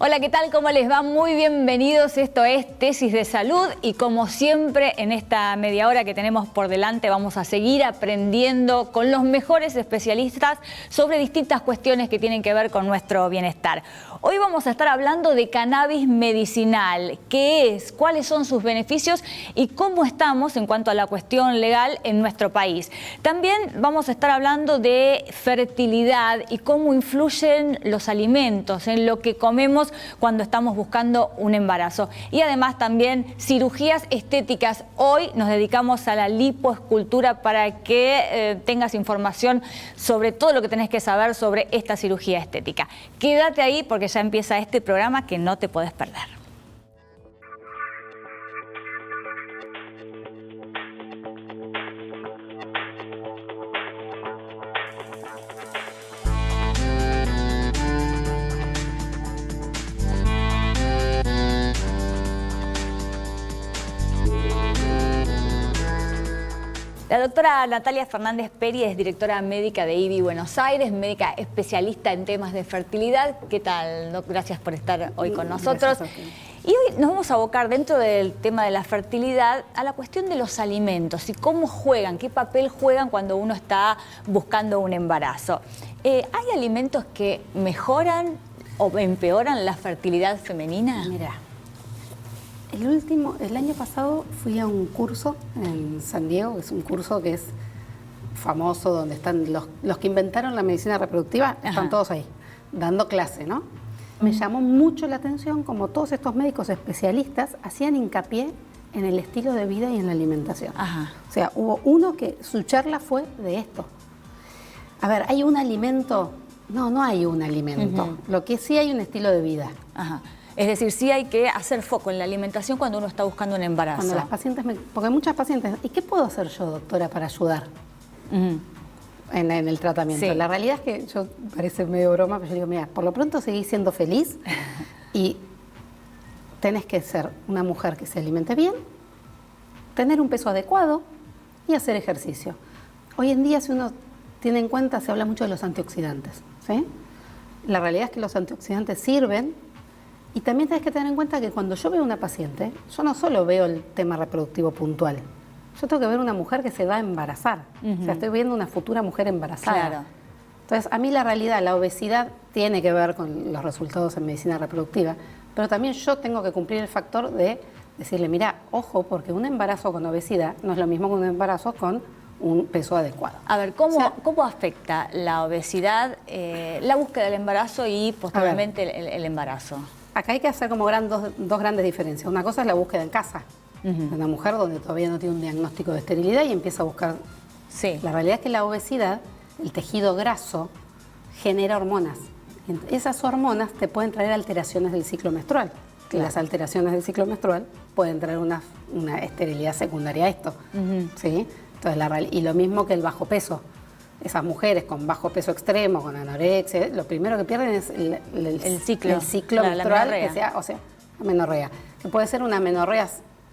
Hola, ¿qué tal? ¿Cómo les va? Muy bienvenidos. Esto es Tesis de Salud y como siempre en esta media hora que tenemos por delante vamos a seguir aprendiendo con los mejores especialistas sobre distintas cuestiones que tienen que ver con nuestro bienestar. Hoy vamos a estar hablando de cannabis medicinal. ¿Qué es? ¿Cuáles son sus beneficios? ¿Y cómo estamos en cuanto a la cuestión legal en nuestro país? También vamos a estar hablando de fertilidad y cómo influyen los alimentos en lo que comemos cuando estamos buscando un embarazo. Y además también cirugías estéticas. Hoy nos dedicamos a la lipoescultura para que tengas información sobre todo lo que tenés que saber sobre esta cirugía estética. Quédate ahí porque ya empieza este programa que no te podés perder. La doctora Natalia Fernández Peri es directora médica de IBI Buenos Aires, médica especialista en temas de fertilidad. ¿Qué tal, Doc? Gracias por estar hoy con nosotros. Y hoy nos vamos a abocar dentro del tema de la fertilidad a la cuestión de los alimentos y cómo juegan, qué papel juegan cuando uno está buscando un embarazo. ¿Hay alimentos que mejoran o empeoran la fertilidad femenina? Mira. El año pasado fui a un curso en San Diego, es un curso que es famoso, donde están los que inventaron la medicina reproductiva, están todos ahí, dando clase, ¿no? Me llamó mucho la atención como todos estos médicos especialistas hacían hincapié en el estilo de vida y en la alimentación. O sea, hubo uno que su charla fue de esto. A ver, ¿hay un alimento? No hay un alimento. Lo que sí hay un estilo de vida. Es decir, sí hay que hacer foco en la alimentación cuando uno está buscando un embarazo. Cuando las pacientes porque muchas pacientes, ¿y qué puedo hacer yo, doctora, para ayudar en el tratamiento? Sí. La realidad es que yo, parece medio broma, pero yo digo, mira, por lo pronto seguís siendo feliz y tenés que ser una mujer que se alimente bien, tener un peso adecuado y hacer ejercicio. Hoy en día, si uno tiene en cuenta, se habla mucho de los antioxidantes, ¿sí? La realidad es que los antioxidantes sirven. Y también tenés que tener en cuenta que cuando yo veo a una paciente, yo no solo veo el tema reproductivo puntual, yo tengo que ver una mujer que se va a embarazar. O sea, estoy viendo una futura mujer embarazada. Claro. Entonces, a mí la realidad, la obesidad tiene que ver con los resultados en medicina reproductiva, pero también yo tengo que cumplir el factor de decirle, mira, ojo, porque un embarazo con obesidad no es lo mismo que un embarazo con un peso adecuado. A ver, ¿cómo afecta la obesidad, la búsqueda del embarazo y posteriormente el embarazo? Acá hay que hacer como dos grandes diferencias. Una cosa es la búsqueda en casa, de una mujer donde todavía no tiene un diagnóstico de esterilidad y empieza a buscar. Sí. La realidad es que la obesidad, el tejido graso, genera hormonas. Esas hormonas te pueden traer alteraciones del ciclo menstrual. Y las alteraciones del ciclo menstrual pueden traer una esterilidad secundaria a esto. ¿Sí? Entonces, y lo mismo que el bajo peso. Esas mujeres con bajo peso extremo, con anorexia, lo primero que pierden es el ciclo menstrual, la menorrea, que puede ser una menorrea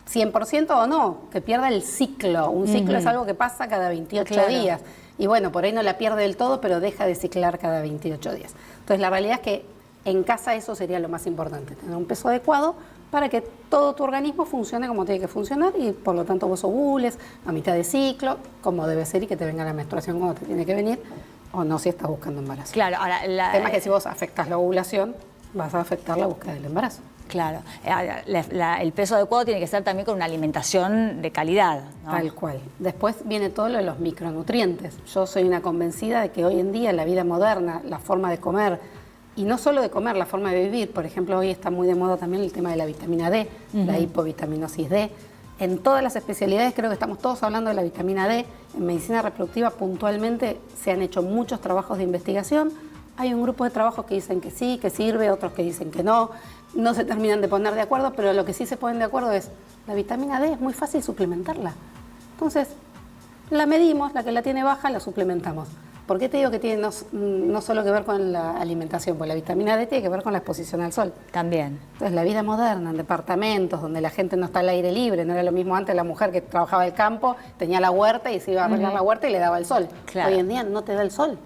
100% o no, que pierda el ciclo. Un ciclo es algo que pasa cada 28 días. Y bueno, por ahí no la pierde del todo, pero deja de ciclar cada 28 días. Entonces, la realidad es que en casa eso sería lo más importante, tener un peso adecuado para que todo tu organismo funcione como tiene que funcionar y por lo tanto vos ovules a mitad de ciclo, como debe ser, y que te venga la menstruación cuando te tiene que venir, o no si estás buscando embarazo. Claro, ahora el tema es que si vos afectas la ovulación, vas a afectar la búsqueda del embarazo. Claro, el peso adecuado tiene que ser también con una alimentación de calidad, ¿no? Tal cual. Después viene todo lo de los micronutrientes. Yo soy una convencida de que hoy en día la vida moderna, la forma de comer, y no solo de comer, la forma de vivir. Por ejemplo, hoy está muy de moda también el tema de la vitamina D, la hipovitaminosis D. En todas las especialidades creo que estamos todos hablando de la vitamina D. En medicina reproductiva puntualmente se han hecho muchos trabajos de investigación. Hay un grupo de trabajos que dicen que sí, que sirve, otros que dicen que no. No se terminan de poner de acuerdo, pero lo que sí se ponen de acuerdo es la vitamina D es muy fácil suplementarla. Entonces, la medimos, la que la tiene baja la suplementamos. ¿Por qué te digo que tiene no solo que ver con la alimentación? Pues la vitamina D tiene que ver con la exposición al sol. También. Entonces, la vida moderna, en departamentos donde la gente no está al aire libre, no era lo mismo antes la mujer que trabajaba el campo, tenía la huerta y se iba a arreglar la huerta y le daba el sol. Claro. Hoy en día no te da el sol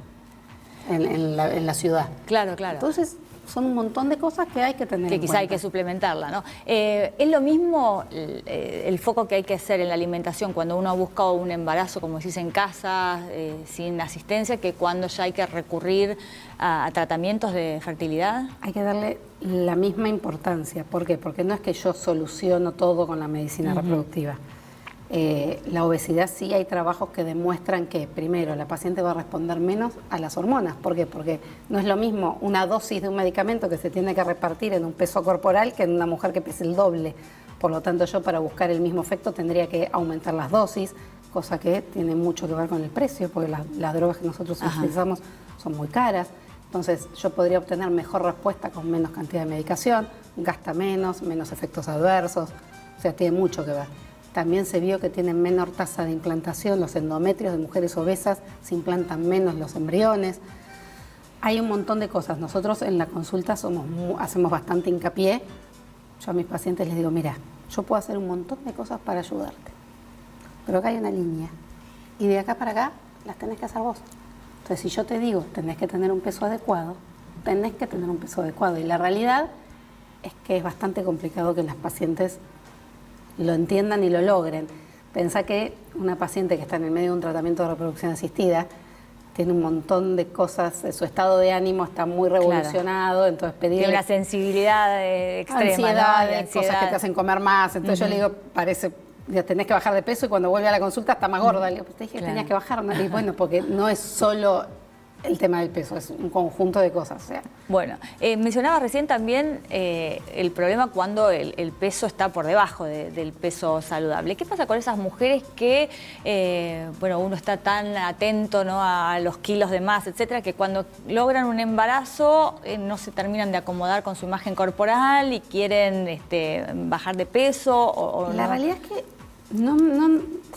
en la ciudad. Claro, claro. Entonces, son un montón de cosas que hay que tener que en quizá cuenta. hay que suplementarla, ¿no? ¿Es lo mismo el foco que hay que hacer en la alimentación cuando uno busca un embarazo, como decís, en casa, sin asistencia, que cuando ya hay que recurrir a tratamientos de fertilidad? Hay que darle la misma importancia. ¿Por qué? Porque no es que yo soluciono todo con la medicina reproductiva. La obesidad sí hay trabajos que demuestran que primero la paciente va a responder menos a las hormonas. ¿Por qué? Porque no es lo mismo una dosis de un medicamento que se tiene que repartir en un peso corporal que en una mujer que pese el doble. Por lo tanto, yo para buscar el mismo efecto tendría que aumentar las dosis, cosa que tiene mucho que ver con el precio, porque las drogas que nosotros utilizamos son muy caras. Entonces yo podría obtener mejor respuesta con menos cantidad de medicación, gasta menos efectos adversos, o sea, tiene mucho que ver. También se vio que tienen menor tasa de implantación, los endometrios de mujeres obesas se implantan menos los embriones. Hay un montón de cosas. Nosotros en la consulta hacemos bastante hincapié. Yo a mis pacientes les digo, mira, yo puedo hacer un montón de cosas para ayudarte, pero acá hay una línea y de acá para acá las tenés que hacer vos. Entonces, si yo te digo, tenés que tener un peso adecuado, tenés que tener un peso adecuado. Y la realidad es que es bastante complicado que las pacientes lo entiendan y lo logren. Pensá que una paciente que está en el medio de un tratamiento de reproducción asistida tiene un montón de cosas, su estado de ánimo está muy revolucionado, claro. Entonces pedirle... Tiene una sensibilidad extrema, ansiedades, ¿no? Cosas que te hacen comer más. Entonces yo le digo, ya tenés que bajar de peso y cuando vuelve a la consulta está más gorda. Le digo, pues te dije que tenías que bajar, ¿no? Y bueno, porque no es solo el tema del peso, es un conjunto de cosas. O sea. Bueno, mencionabas recién también el problema cuando el peso está por debajo del peso saludable. ¿Qué pasa con esas mujeres que, bueno, uno está tan atento, ¿no?, a los kilos de más, etcétera, que cuando logran un embarazo no se terminan de acomodar con su imagen corporal y quieren bajar de peso? O la no? realidad es que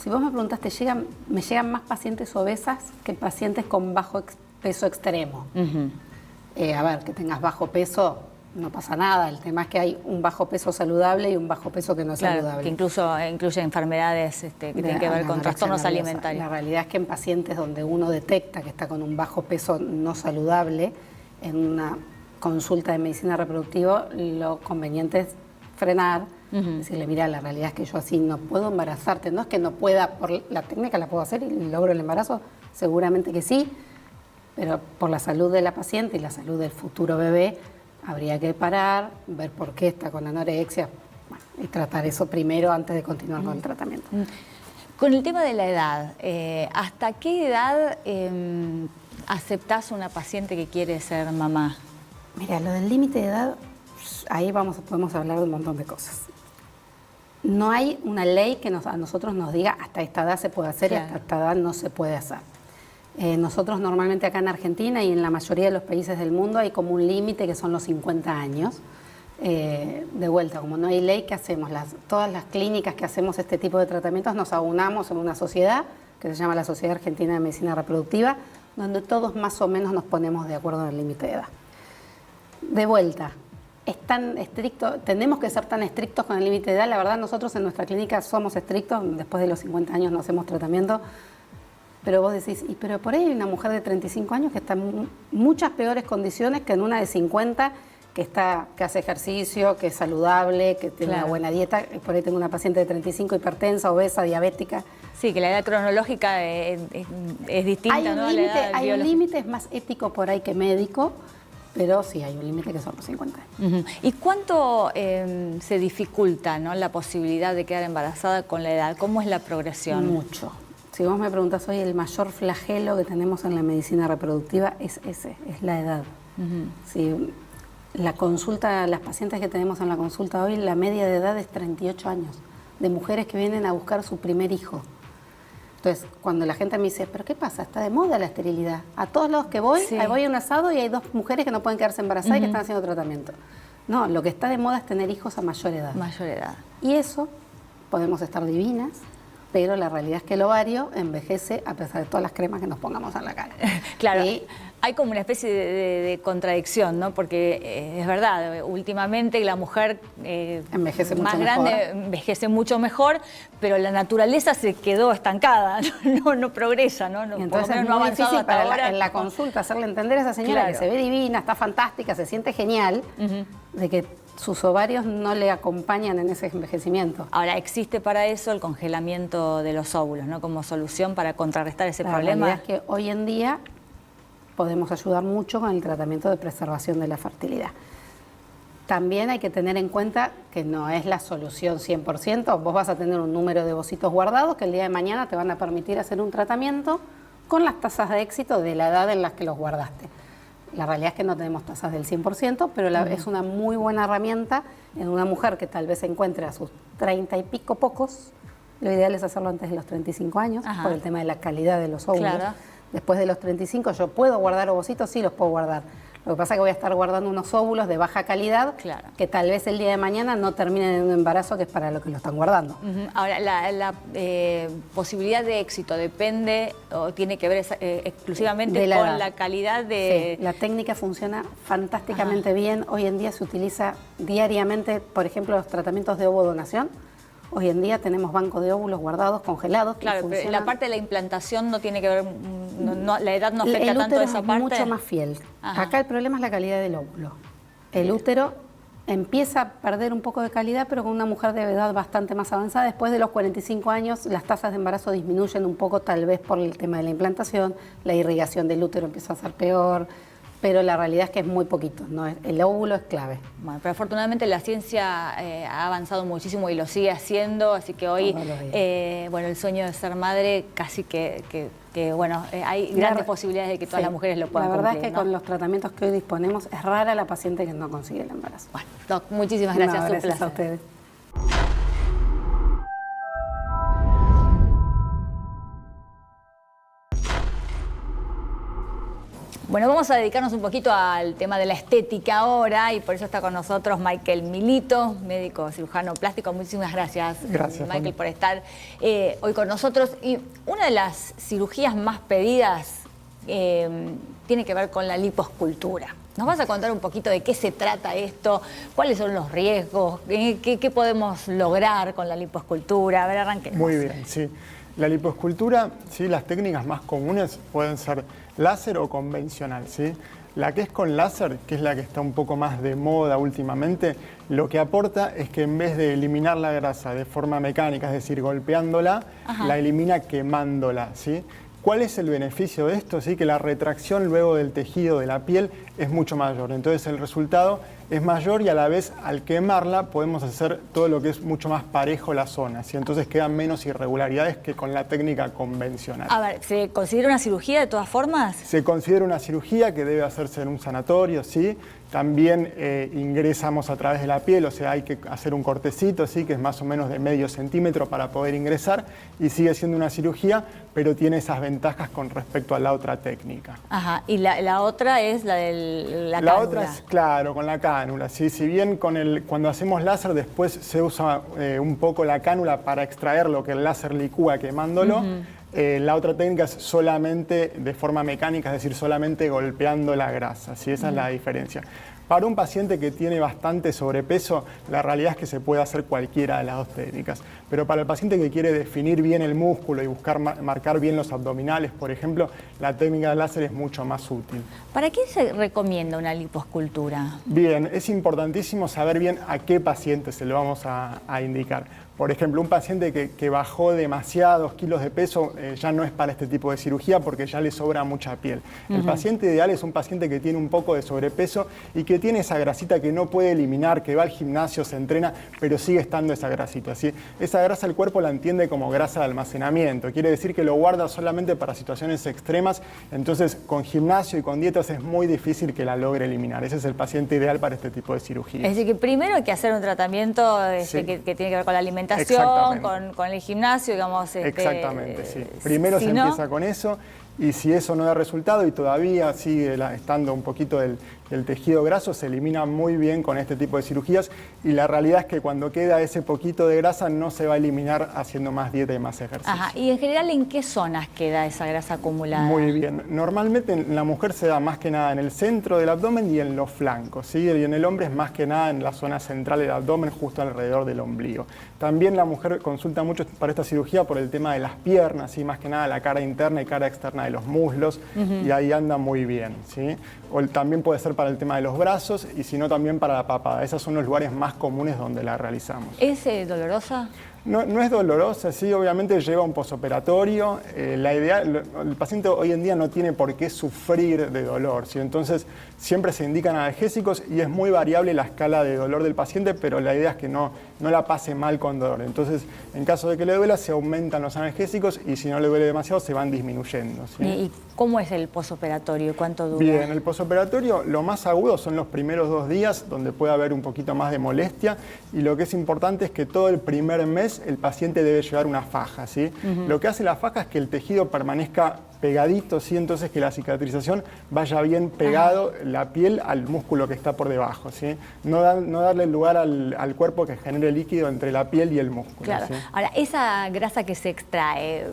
si vos me preguntaste, me llegan más pacientes obesas que pacientes con bajo peso extremo. A ver, que tengas bajo peso no pasa nada, el tema es que hay un bajo peso saludable y un bajo peso que no es saludable. Que incluso incluye enfermedades que tienen que ver con trastornos alimentarios. La realidad es que en pacientes donde uno detecta que está con un bajo peso no saludable, en una consulta de medicina reproductiva, lo conveniente es frenar, decirle, mira, la realidad es que yo así no puedo embarazarte. No es que no pueda, por la técnica la puedo hacer y logro el embarazo, seguramente que sí, pero por la salud de la paciente y la salud del futuro bebé, habría que parar, ver por qué está con anorexia, bueno, y tratar eso primero antes de continuar con el tratamiento. Con el tema de la edad, ¿hasta qué edad aceptás una paciente que quiere ser mamá? Mira, lo del límite de edad, ahí podemos hablar de un montón de cosas. No hay una ley que a nosotros nos diga hasta esta edad se puede hacer, claro, y hasta esta edad no se puede hacer. Nosotros normalmente acá en Argentina y en la mayoría de los países del mundo hay como un límite que son los 50 años. De vuelta, como no hay ley, ¿qué hacemos? Todas las clínicas que hacemos este tipo de tratamientos nos aunamos en una sociedad que se llama la Sociedad Argentina de Medicina Reproductiva, donde todos más o menos nos ponemos de acuerdo en el límite de edad. De vuelta, es tan estricto, tenemos que ser tan estrictos con el límite de edad. La verdad, nosotros en nuestra clínica somos estrictos, después de los 50 años no hacemos tratamiento, pero vos decís, pero por ahí hay una mujer de 35 años que está en muchas peores condiciones que en una de 50 que hace ejercicio, que es saludable, que tiene, claro, una buena dieta. Por ahí tengo una paciente de 35, hipertensa, obesa, diabética. Sí, que la edad cronológica es distinta, hay un límite, es más ético por ahí que médico, pero sí hay un límite que son los 50 años. ¿Y cuánto se dificulta, ¿no?, la posibilidad de quedar embarazada con la edad? ¿Cómo es la progresión? Mucho. Si vos me preguntás hoy, el mayor flagelo que tenemos en la medicina reproductiva es la edad. Si la consulta, las pacientes que tenemos en la consulta hoy, la media de edad es 38 años, de mujeres que vienen a buscar su primer hijo. Entonces, cuando la gente me dice, ¿pero qué pasa? Está de moda la esterilidad. A todos lados que voy, sí, voy a un asado y hay 2 mujeres que no pueden quedarse embarazadas y que están haciendo tratamiento. No, lo que está de moda es tener hijos a mayor edad. Mayor edad. Y eso, podemos estar divinas, pero la realidad es que el ovario envejece a pesar de todas las cremas que nos pongamos en la cara. Claro. Y Hay como una especie de contradicción, ¿no? Porque es verdad, últimamente la mujer envejece mucho más grande mejor. envejece mucho mejor, pero la naturaleza se quedó estancada, no progresa, ¿no? Y Por lo entonces menos es no ha muy avanzado difícil hasta para ahora. en la consulta hacerle entender a esa señora Claro. que se ve divina, está fantástica, se siente genial, de que sus ovarios no le acompañan en ese envejecimiento. Ahora, existe para eso el congelamiento de los óvulos, ¿no? Como solución para contrarrestar ese La problema. realidad es que hoy en día podemos ayudar mucho con el tratamiento de preservación de la fertilidad. También hay que tener en cuenta que no es la solución 100%. Vos vas a tener un número de ovocitos guardados que el día de mañana te van a permitir hacer un tratamiento con las tasas de éxito de la edad en las que los guardaste. La realidad es que no tenemos tasas del 100%, pero es una muy buena herramienta en una mujer que tal vez se encuentre a sus 30 y pico pocos. Lo ideal es hacerlo antes de los 35 años, por el tema de la calidad de los óvulos. Claro. Después de los 35, ¿yo puedo guardar ovocitos? Sí, los puedo guardar. Lo que pasa es que voy a estar guardando unos óvulos de baja calidad que tal vez el día de mañana no terminen en un embarazo, que es para lo que lo están guardando. Ahora, la posibilidad de éxito depende o tiene que ver exclusivamente De la con edad. la calidad de... Sí, la técnica funciona fantásticamente bien. Hoy en día se utiliza diariamente, por ejemplo, los tratamientos de ovodonación. Hoy en día tenemos bancos de óvulos guardados, congelados. que Claro, pero funcionan. la parte de la implantación no tiene que ver, la edad no afecta El tanto útero esa es parte. mucho más fiel. Ajá. Acá el problema es la calidad del óvulo. El útero empieza a perder un poco de calidad, pero con una mujer de edad bastante más avanzada, después de los 45 años, las tasas de embarazo disminuyen un poco, tal vez por el tema de la implantación, la irrigación del útero empieza a ser peor, pero la realidad es que es muy poquito, ¿no? El óvulo es clave. Bueno, pero afortunadamente la ciencia ha avanzado muchísimo y lo sigue haciendo, así que hoy, Todos los días. bueno, el sueño de ser madre casi bueno, hay grandes posibilidades de que todas Sí. las mujeres lo puedan La verdad cumplir, es que ¿no? con los tratamientos que hoy disponemos, es rara la paciente que no consigue el embarazo. Bueno, Doc, muchísimas gracias, No, un gracias placer. a ustedes. Bueno, vamos a dedicarnos un poquito al tema de la estética ahora y por eso está con nosotros Michael Milito, médico cirujano plástico. Muchísimas gracias, Michael, Fanny, por estar hoy con nosotros. Y una de las cirugías más pedidas tiene que ver con la liposcultura. ¿Nos vas a contar un poquito de qué se trata esto? ¿Cuáles son los riesgos? ¿Qué podemos lograr con la liposcultura? A ver, arranquemos. Muy bien, sí. La liposcultura, sí, las técnicas más comunes pueden ser láser o convencional, ¿sí? La que es con láser, que es la que está un poco más de moda últimamente, lo que aporta es que en vez de eliminar la grasa de forma mecánica, es decir, golpeándola, la elimina quemándola, ¿sí? ¿Cuál es el beneficio de esto? Sí, que la retracción luego del tejido de la piel es mucho mayor. Entonces el resultado es mayor y a la vez al quemarla podemos hacer todo lo que es mucho más parejo la zona, ¿sí? Entonces quedan menos irregularidades que con la técnica convencional. A ver, ¿se considera una cirugía de todas formas? Se considera una cirugía que debe hacerse en un sanatorio, ¿sí? También ingresamos a través de la piel, o sea, hay que hacer un cortecito, ¿sí? Que es más o menos de medio centímetro para poder ingresar y sigue siendo una cirugía, pero tiene esas ventajas con respecto a la otra técnica. Ajá, y la otra es la de la La cánula. otra es, claro, con la cánula, ¿sí? Si bien cuando hacemos láser después se usa un poco la cánula para extraer lo que el láser licúa quemándolo, la otra técnica es solamente de forma mecánica, es decir, solamente golpeando la grasa, ¿sí? Esa es la diferencia. Para un paciente que tiene bastante sobrepeso, la realidad es que se puede hacer cualquiera de las dos técnicas. Pero para el paciente que quiere definir bien el músculo y buscar marcar bien los abdominales, por ejemplo, la técnica de láser es mucho más útil. ¿Para qué se recomienda una liposcultura? Bien, es importantísimo saber bien a qué paciente se lo vamos a indicar. Por ejemplo, un paciente que bajó demasiados kilos de peso ya no es para este tipo de cirugía porque ya le sobra mucha piel. El paciente ideal es un paciente que tiene un poco de sobrepeso y que tiene esa grasita que no puede eliminar, que va al gimnasio, se entrena, pero sigue estando esa grasita, ¿sí? Esa grasa el cuerpo la entiende como grasa de almacenamiento. Quiere decir que lo guarda solamente para situaciones extremas. Entonces, con gimnasio y con dietas es muy difícil que la logre eliminar. Ese es el paciente ideal para este tipo de cirugía. Es decir, que primero hay que hacer un tratamiento Sí. que tiene que ver con la alimentación, Exactamente. con el gimnasio, digamos. Exactamente, sí. Primero si se no, empieza con eso y si eso no da resultado y todavía sigue estando un poquito el el tejido graso se elimina muy bien con este tipo de cirugías y la realidad es que cuando queda ese poquito de grasa no se va a eliminar haciendo más dieta y más ejercicio. Ajá. ¿Y en general en qué zonas queda esa grasa acumulada? Muy bien. Normalmente en la mujer se da más que nada en el centro del abdomen y en los flancos, ¿sí? Y en el hombre es más que nada en la zona central del abdomen, justo alrededor del ombligo. También la mujer consulta mucho para esta cirugía por el tema de las piernas, ¿sí? Más que nada la cara interna y cara externa de los muslos, y ahí anda muy bien, ¿sí? O también puede ser para el tema de los brazos y si no también para la papada. Esos son los lugares más comunes donde la realizamos. ¿Es dolorosa? No es dolorosa, sí, obviamente lleva un posoperatorio. La idea, el paciente hoy en día no tiene por qué sufrir de dolor, ¿sí? Entonces siempre se indican analgésicos y es muy variable la escala de dolor del paciente, pero la idea es que no la pase mal con dolor. Entonces, en caso de que le duela, se aumentan los analgésicos y si no le duele demasiado, se van disminuyendo, ¿sí? ¿Y cómo es el posoperatorio? ¿Cuánto dura? Bien, el posoperatorio, lo más agudo son los primeros 2 días, donde puede haber un poquito más de molestia, y lo que es importante es que todo el primer mes el paciente debe llevar una faja, ¿sí? Lo que hace la faja es que el tejido permanezca pegadito, ¿sí? Entonces que la cicatrización vaya bien pegado la piel al músculo que está por debajo, ¿sí? No darle lugar al cuerpo que genere líquido entre la piel y el músculo. Claro. ¿sí? Ahora, esa grasa que se extrae,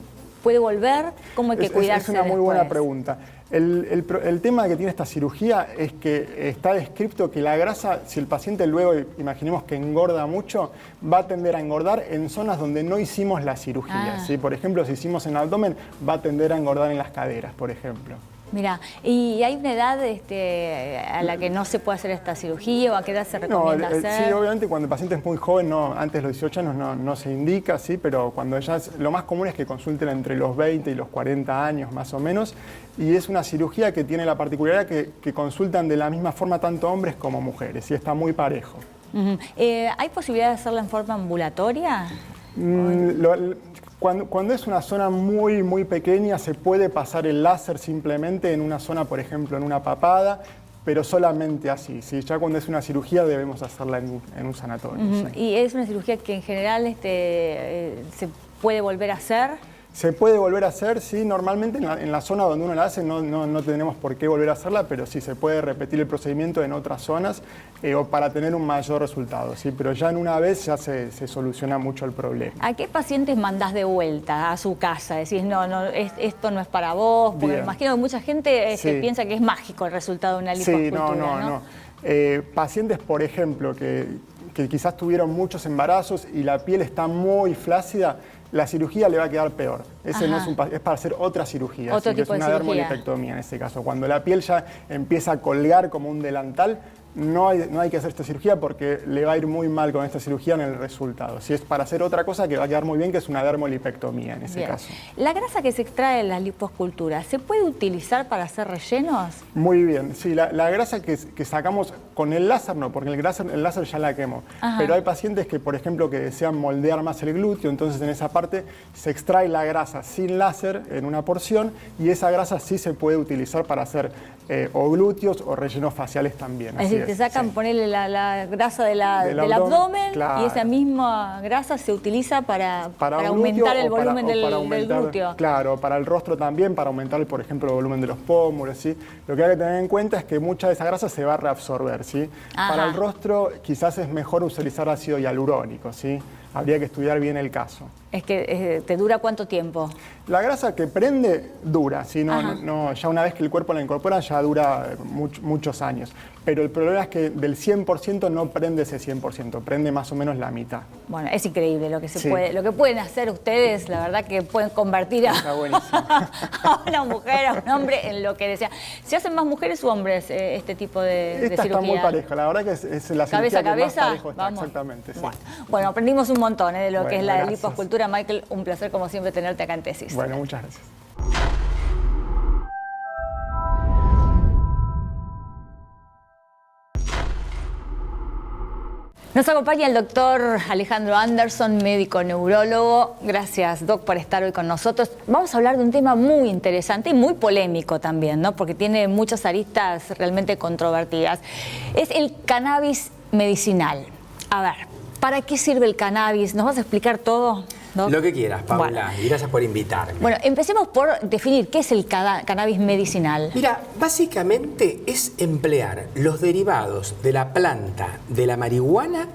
¿puede volver? ¿Cómo hay que cuidarse Es una muy buena después? pregunta. El tema que tiene esta cirugía es que está descrito que la grasa, si el paciente luego, imaginemos que engorda mucho, va a tender a engordar en zonas donde no hicimos la cirugía, ¿sí? Por ejemplo, si hicimos en el abdomen, va a tender a engordar en las caderas, por ejemplo. Mira, ¿y hay una edad a la que no se puede hacer esta cirugía o a qué edad se recomienda hacer? Sí, obviamente cuando el paciente es muy joven, antes de los 18 años no se indica, ¿sí? Pero cuando ya lo más común es que consulten entre los 20 y los 40 años más o menos, y es una cirugía que tiene la particularidad que consultan de la misma forma tanto hombres como mujeres, y está muy parejo. ¿Hay posibilidad de hacerla en forma ambulatoria? Cuando es una zona muy, muy pequeña, se puede pasar el láser simplemente en una zona, por ejemplo, en una papada, pero solamente así, ¿sí? Ya cuando es una cirugía debemos hacerla en un sanatorio. ¿Sí? ¿Y es una cirugía que en general se puede volver a hacer? Se puede volver a hacer, sí, normalmente en la zona donde uno la hace no tenemos por qué volver a hacerla, pero sí se puede repetir el procedimiento en otras zonas o para tener un mayor resultado, ¿sí? Pero ya en una vez ya se soluciona mucho el problema. ¿A qué pacientes mandás de vuelta a su casa? Decís, esto no es para vos, porque Bien. me imagino que mucha gente Sí. piensa que es mágico el resultado de una liposcultura, Sí, no. Pacientes, por ejemplo, que quizás tuvieron muchos embarazos y la piel está muy flácida, la cirugía le va a quedar peor. Ese no es para hacer otra cirugía, Otro que tipo es de una cirugía. dermolipectomía en ese caso. Cuando la piel ya empieza a colgar como un delantal, no hay que hacer esta cirugía porque le va a ir muy mal con esta cirugía en el resultado. Si es para hacer otra cosa que va a quedar muy bien, que es una dermolipectomía en ese caso. ¿La grasa que se extrae de la liposcultura se puede utilizar para hacer rellenos? Muy bien, sí, la grasa que sacamos con el láser no, porque el láser ya la quemó. Pero hay pacientes que, por ejemplo, que desean moldear más el glúteo, entonces en esa parte se extrae la grasa sin láser en una porción y esa grasa sí se puede utilizar para hacer o glúteos o rellenos faciales también. Es decir, te sacan, ponerle la grasa del abdomen, claro. y esa misma grasa se utiliza para un aumentar el glúteo volumen del aumentar, glúteo. Claro, para el rostro también, para aumentar, por ejemplo, el volumen de los pómulos, ¿sí? Lo que hay que tener en cuenta es que mucha de esa grasa se va a reabsorber, ¿sí? Para el rostro quizás es mejor utilizar ácido hialurónico, ¿sí? Habría que estudiar bien el caso. Es que ¿te dura cuánto tiempo? La grasa que prende dura, ¿sí? Ya una vez que el cuerpo la incorpora ya dura muchos años. Pero el problema es que del 100% no prende ese 100%, prende más o menos la mitad. Bueno, es increíble lo que pueden hacer ustedes, la verdad que pueden convertir a una mujer, a un hombre en lo que desea. ¿Se hacen más mujeres u hombres este tipo de Esta cirugía? está muy pareja, la verdad que es la ¿Cabeza cirugía a que cabeza? más parejo está, Vamos. exactamente. Sí. Bueno, aprendimos un montón de lo que es la gracias. liposcultura. Michael, un placer como siempre tenerte acá en Tesis. Bueno, muchas gracias. Nos acompaña el doctor Alejandro Anderson, médico neurólogo. Gracias, doc, por estar hoy con nosotros. Vamos a hablar de un tema muy interesante y muy polémico también, ¿no? Porque tiene muchas aristas realmente controvertidas. Es el cannabis medicinal. A ver, ¿para qué sirve el cannabis? ¿Nos vas a explicar todo? ¿no? Lo que quieras, Paula, Bueno. y gracias por invitarme. Bueno, empecemos por definir qué es el cannabis medicinal. Mira, básicamente es emplear los derivados de la planta de la marihuana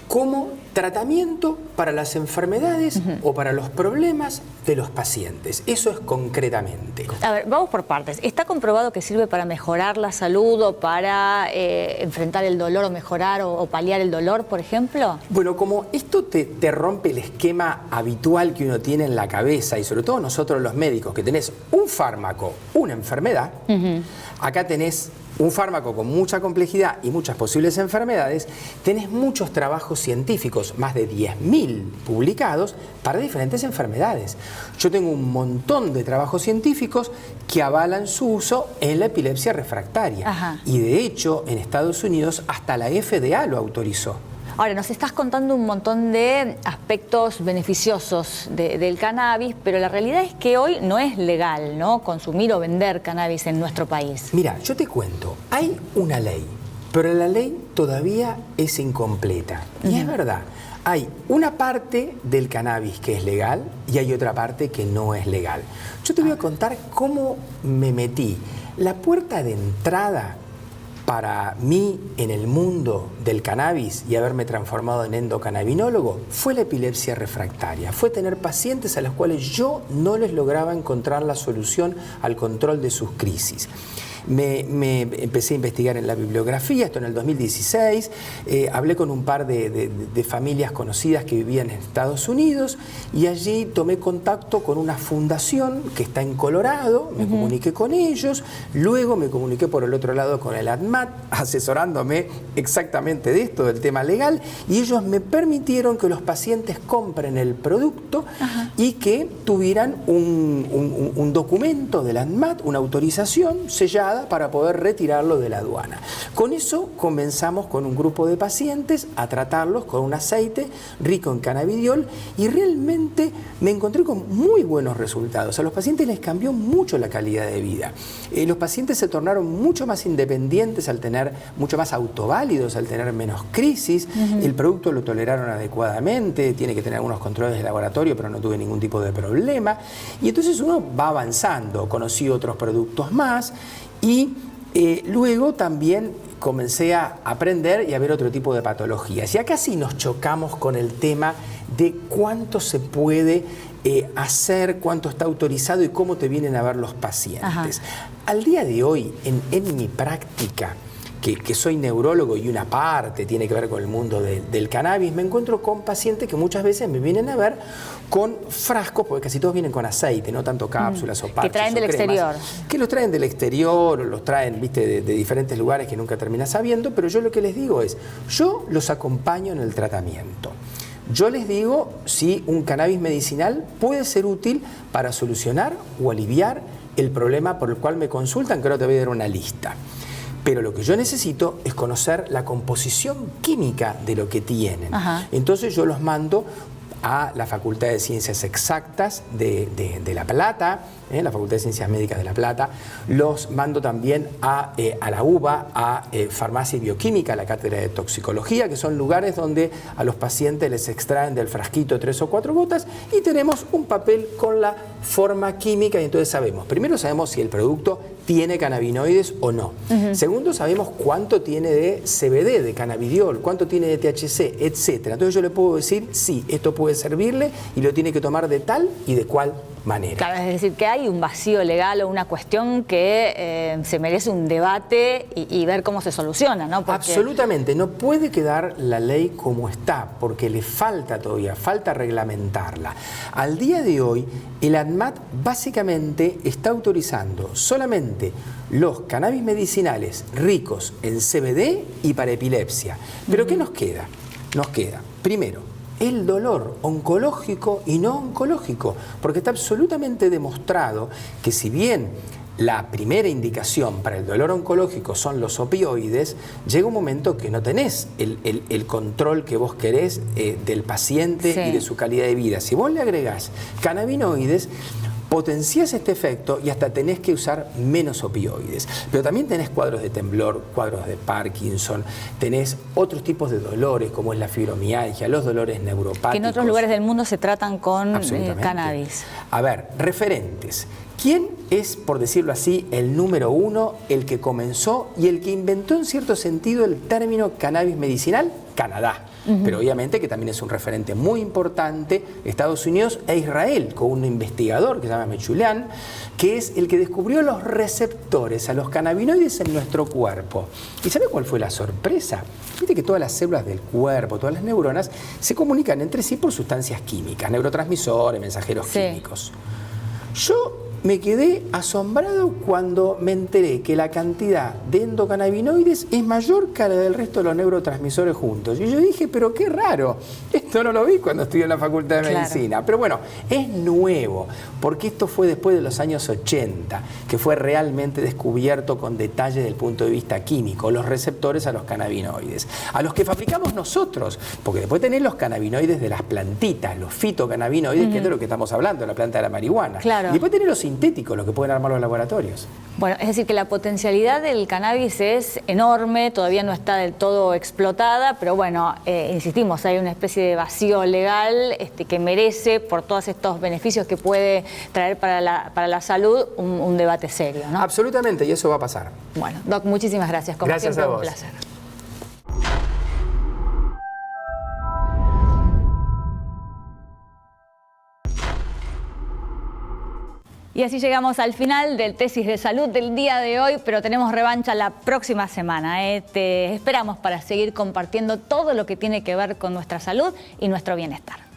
como tratamiento para las enfermedades o para los problemas de los pacientes. Eso es concretamente. A ver, vamos por partes. ¿Está comprobado que sirve para mejorar la salud o para enfrentar el dolor o mejorar o paliar el dolor, por ejemplo? Bueno, como esto te rompe el esquema habitual que uno tiene en la cabeza, y sobre todo nosotros los médicos, que tenés un fármaco, una enfermedad, acá tenés un fármaco con mucha complejidad y muchas posibles enfermedades, tenés muchos trabajos científicos, más de 10.000 publicados, para diferentes enfermedades. Yo tengo un montón de trabajos científicos que avalan su uso en la epilepsia refractaria. Ajá. Y de hecho, en Estados Unidos hasta la FDA lo autorizó. Ahora, nos estás contando un montón de aspectos beneficiosos del cannabis, pero la realidad es que hoy no es legal, ¿no?, consumir o vender cannabis en nuestro país. Mira, yo te cuento, hay una ley, pero la ley todavía es incompleta. Y es verdad, hay una parte del cannabis que es legal y hay otra parte que no es legal. Yo te voy a contar cómo me metí. La puerta de entrada para mí en el mundo del cannabis y haberme transformado en endocannabinólogo fue la epilepsia refractaria. Fue tener pacientes a los cuales yo no les lograba encontrar la solución al control de sus crisis. Me empecé a investigar en la bibliografía, esto en el 2016, hablé con un par de familias conocidas que vivían en Estados Unidos y allí tomé contacto con una fundación que está en Colorado, me comuniqué con ellos, luego me comuniqué por el otro lado con el ADMAT, asesorándome exactamente de esto, del tema legal, y ellos me permitieron que los pacientes compren el producto y que tuvieran un documento del ADMAT, una autorización sellada para poder retirarlo de la aduana. Con eso comenzamos con un grupo de pacientes a tratarlos con un aceite rico en cannabidiol y realmente me encontré con muy buenos resultados. A los pacientes les cambió mucho la calidad de vida. Los pacientes se tornaron mucho más independientes al tener, mucho más autoválidos al tener menos crisis. El producto lo toleraron adecuadamente, tiene que tener algunos controles de laboratorio, pero no tuve ningún tipo de problema. Y entonces uno va avanzando, conocí otros productos más. Y luego también comencé a aprender y a ver otro tipo de patologías. Y acá sí nos chocamos con el tema de cuánto se puede hacer, cuánto está autorizado y cómo te vienen a ver los pacientes. Al día de hoy, en mi práctica, que soy neurólogo y una parte tiene que ver con el mundo del cannabis, me encuentro con pacientes que muchas veces me vienen a ver con frascos, porque casi todos vienen con aceite, no tanto cápsulas o parches. Que traen del exterior. Que los traen del exterior o los traen, viste, de diferentes lugares que nunca terminas sabiendo, pero yo lo que les digo es, yo los acompaño en el tratamiento. Yo les digo si un cannabis medicinal puede ser útil para solucionar o aliviar el problema por el cual me consultan, que ahora te voy a dar una lista. Pero lo que yo necesito es conocer la composición química de lo que tienen. Entonces yo los mando a la Facultad de Ciencias Exactas de La Plata, la Facultad de Ciencias Médicas de La Plata, los mando también a la UBA, a Farmacia y Bioquímica, a la Cátedra de Toxicología, que son lugares donde a los pacientes les extraen del frasquito 3 o 4 gotas y tenemos un papel con la forma química y entonces primero sabemos si el producto tiene cannabinoides o no. Segundo, sabemos cuánto tiene de CBD, de cannabidiol, cuánto tiene de THC, etcétera. Entonces yo le puedo decir, sí, esto puede servirle y lo tiene que tomar de tal y de cual manera. Claro, es decir, que hay un vacío legal o una cuestión que se merece un debate y ver cómo se soluciona, ¿no? Porque... Absolutamente, no puede quedar la ley como está, porque le falta todavía, falta reglamentarla. Al día de hoy, el ADMAT básicamente está autorizando solamente los cannabis medicinales ricos en CBD y para epilepsia. ¿Pero qué nos queda? Nos queda, primero, el dolor oncológico y no oncológico, porque está absolutamente demostrado que si bien la primera indicación para el dolor oncológico son los opioides, llega un momento que no tenés el control que vos querés del paciente y de su calidad de vida. Si vos le agregás cannabinoides, potenciás este efecto y hasta tenés que usar menos opioides. Pero también tenés cuadros de temblor, cuadros de Parkinson, tenés otros tipos de dolores como es la fibromialgia, los dolores neuropáticos. Que en otros lugares del mundo se tratan con Absolutamente. cannabis. A ver, referentes. ¿Quién es, por decirlo así, el número uno, el que comenzó y el que inventó en cierto sentido el término cannabis medicinal? Canadá. Pero obviamente que también es un referente muy importante, Estados Unidos e Israel, con un investigador que se llama Mechulian, que es el que descubrió los receptores a los cannabinoides en nuestro cuerpo. ¿Y sabe cuál fue la sorpresa? Viste que todas las células del cuerpo, todas las neuronas, se comunican entre sí por sustancias químicas, neurotransmisores, mensajeros químicos. Yo me quedé asombrado cuando me enteré que la cantidad de endocannabinoides es mayor que la del resto de los neurotransmisores juntos. Y yo dije, pero qué raro, esto no lo vi cuando estudié en la Facultad de Medicina. Pero bueno, es nuevo, porque esto fue después de los años 80, que fue realmente descubierto con detalle desde el punto de vista químico, los receptores a los cannabinoides, a los que fabricamos nosotros, porque después tenés los cannabinoides de las plantitas, los fitocannabinoides, que es de lo que estamos hablando, la planta de la marihuana. Claro. Y después tenés los sintéticos, lo que pueden armar los laboratorios. Bueno, es decir, que la potencialidad del cannabis es enorme, todavía no está del todo explotada, pero bueno, insistimos, hay una especie de vacío legal que merece, por todos estos beneficios que puede traer para la salud, un debate serio, ¿no? Absolutamente, y eso va a pasar. Bueno, Doc, muchísimas gracias. Como Gracias siempre, a vos. un placer. Y así llegamos al final del Tesis de Salud del día de hoy, pero tenemos revancha la próxima semana. Te esperamos para seguir compartiendo todo lo que tiene que ver con nuestra salud y nuestro bienestar.